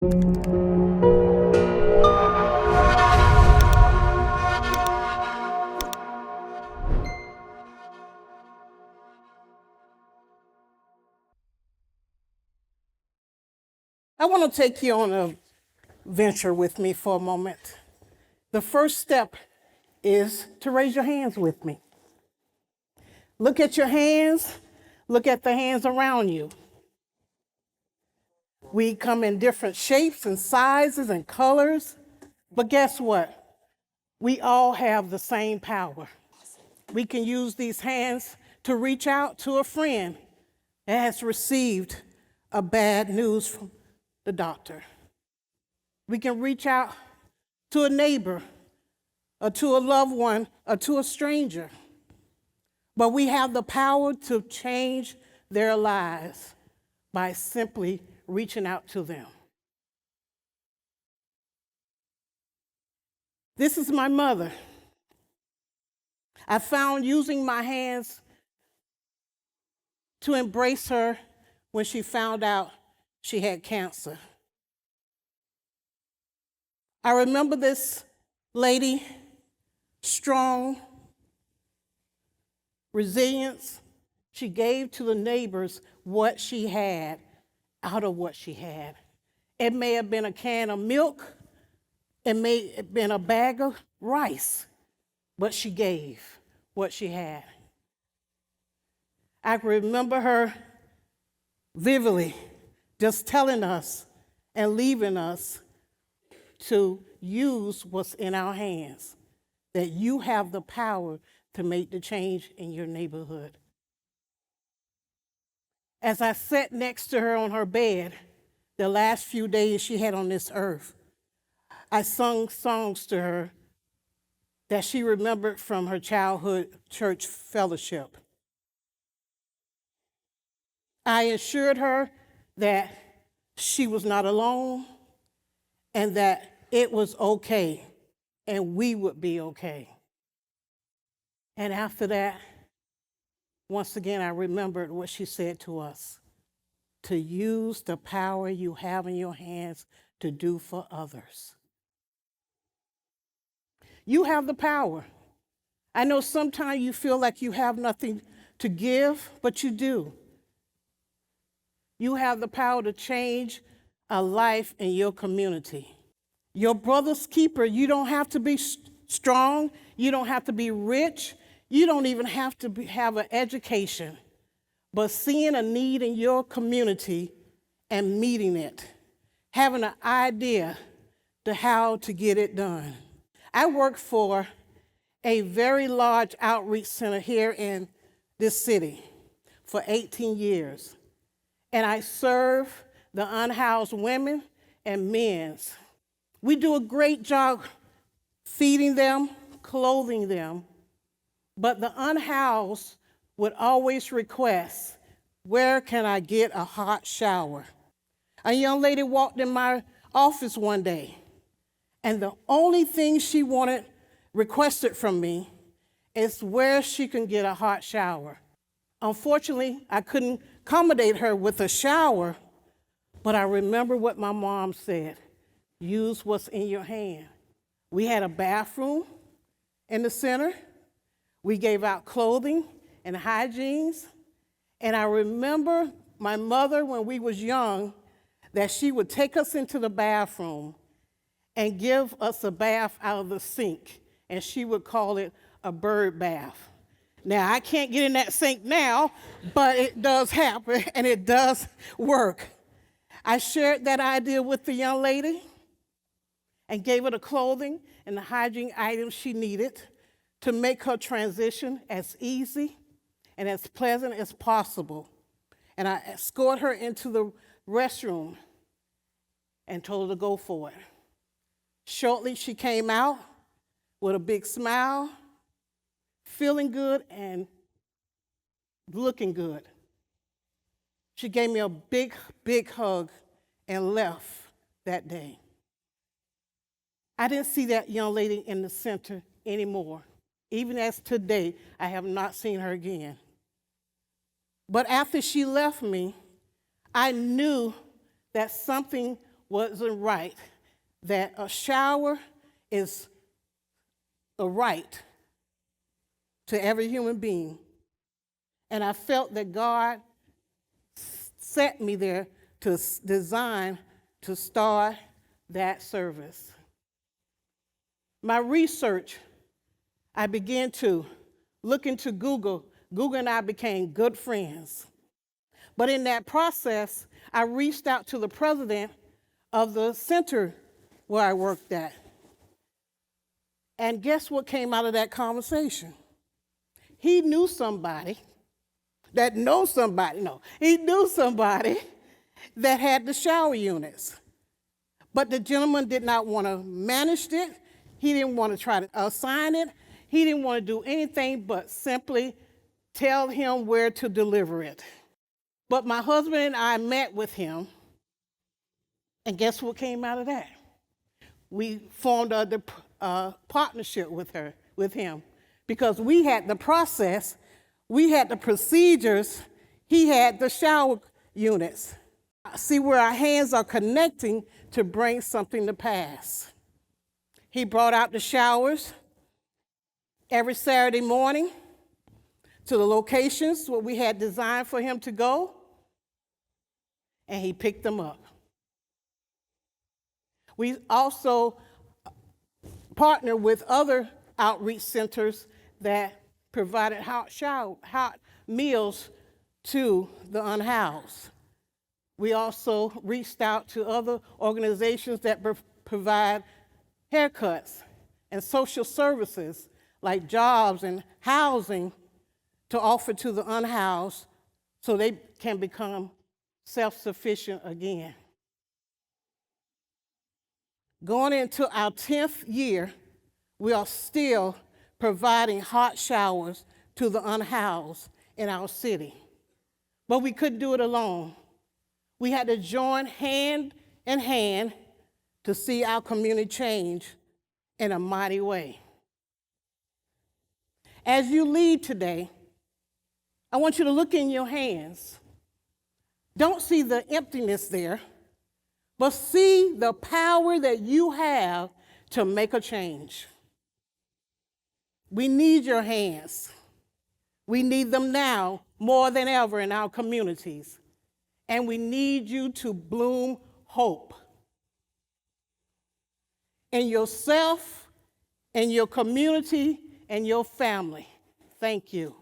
I want to take you on a venture with me for a moment. The first step is to raise your hands with me. Look at your hands. Look at the hands around you. We come in different shapes and sizes and colors, but guess what? We all have the same power. We can use these hands to reach out to a friend that has received a bad news from the doctor. We can reach out to a neighbor or to a loved one or to a stranger. But we have the power to change their lives by simply reaching out to them. This is my mother. I found using my hands to embrace her when she found out she had cancer. I remember this lady, strong, resilience. She gave to the neighbors what she had out of what she had. It may have been a can of milk, it may have been a bag of rice, but she gave what she had. I remember her vividly just telling us and leaving us to use what's in our hands, that you have the power to make the change in your neighborhood. As I sat next to her on her bed, the last few days she had on this earth, I sung songs to her that she remembered from her childhood church fellowship. I assured her that she was not alone and that it was okay and we would be okay. And after that, once again, I remembered what she said to us, to use the power you have in your hands to do for others. You have the power. I know sometimes you feel like you have nothing to give, but you do. You have the power to change a life in your community. Your brother's keeper, you don't have to be strong, you don't have to be rich, you don't even have to have an education, but seeing a need in your community and meeting it, having an idea to how to get it done. I work for a very large outreach center here in this city for 18 years, and I serve the unhoused women and men. We do a great job feeding them, clothing them, but the unhoused would always request, where can I get a hot shower? A young lady walked in my office one day, and the only thing she requested from me is where she can get a hot shower. Unfortunately, I couldn't accommodate her with a shower, but I remember what my mom said, use what's in your hand. We had a bathroom in the center. We gave out clothing and hygienes. And I remember my mother, when we was young, that she would take us into the bathroom and give us a bath out of the sink. And she would call it a bird bath. Now, I can't get in that sink now, but it does happen and it does work. I shared that idea with the young lady and gave her the clothing and the hygiene items she needed to make her transition as easy and as pleasant as possible. And I escorted her into the restroom and told her to go for it. Shortly, she came out with a big smile, feeling good and looking good. She gave me a big, big hug and left that day. I didn't see that young lady in the center anymore. Even as today, I have not seen her again. But after she left me, I knew that something wasn't right, that a shower is a right to every human being. And I felt that God set me there to design, to start that service. My research, I began to look into Google. Google and I became good friends. But in that process, I reached out to the president of the center where I worked at. And guess what came out of that conversation? He knew somebody that knows somebody. No, he knew somebody that had the shower units. But the gentleman did not want to manage it. He didn't want to try to assign it. He didn't want to do anything but simply tell him where to deliver it. But my husband and I met with him, and guess what came out of that? We formed a partnership with him, because we had the process, we had the procedures, he had the shower units. See where our hands are connecting to bring something to pass. He brought out the showers every Saturday morning to the locations where we had designed for him to go, and he picked them up. We also partnered with other outreach centers that provided hot meals to the unhoused. We also reached out to other organizations that provide haircuts and social services like jobs and housing to offer to the unhoused so they can become self-sufficient again. Going into our 10th year, we are still providing hot showers to the unhoused in our city. But we couldn't do it alone. We had to join hand in hand to see our community change in a mighty way. As you leave today, I want you to look in your hands. Don't see the emptiness there, but see the power that you have to make a change. We need your hands. We need them now more than ever in our communities. And we need you to bloom hope in yourself, in your community, and your family. Thank you.